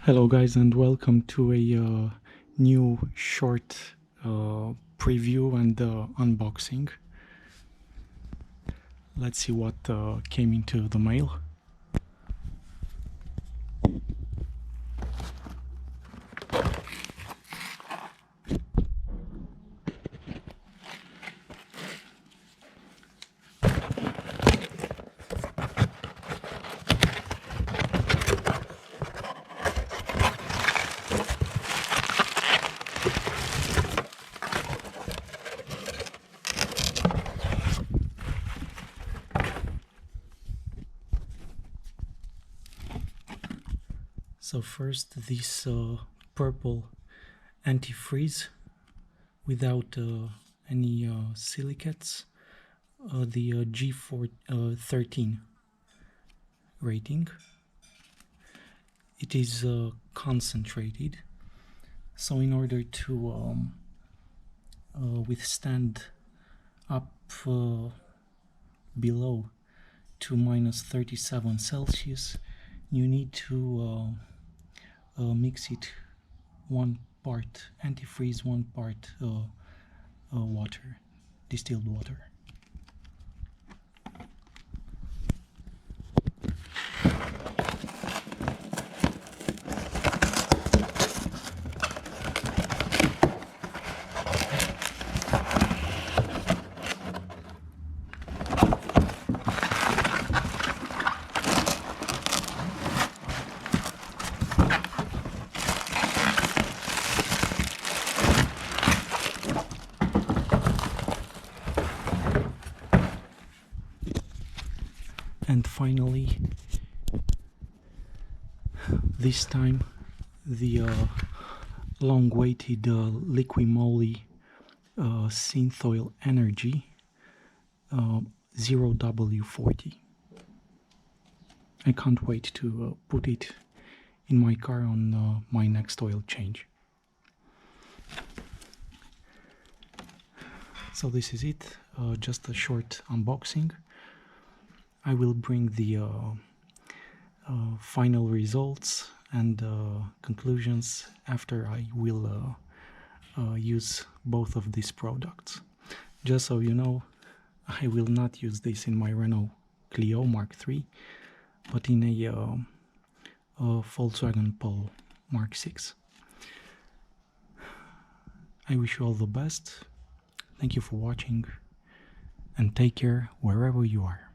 Hello guys, and welcome to a new short preview and unboxing. Let's see what came into the mail. So first, this purple antifreeze without any silicates, the G13 rating. It is concentrated, so in order to withstand up below to -37 Celsius, you need to mix it 1 part antifreeze, 1 part water, distilled water. And finally, this time, the long-awaited Liqui Moly SYNTHOIL Energy 0W-40. I can't wait to put it in my car on my next oil change. So this is it, just a short unboxing. I will bring the final results and conclusions after I will use both of these products. Just so you know, I will not use this in my Renault Clio Mark III, but in a Volkswagen Polo Mark VI. I wish you all the best. Thank you for watching, and take care wherever you are.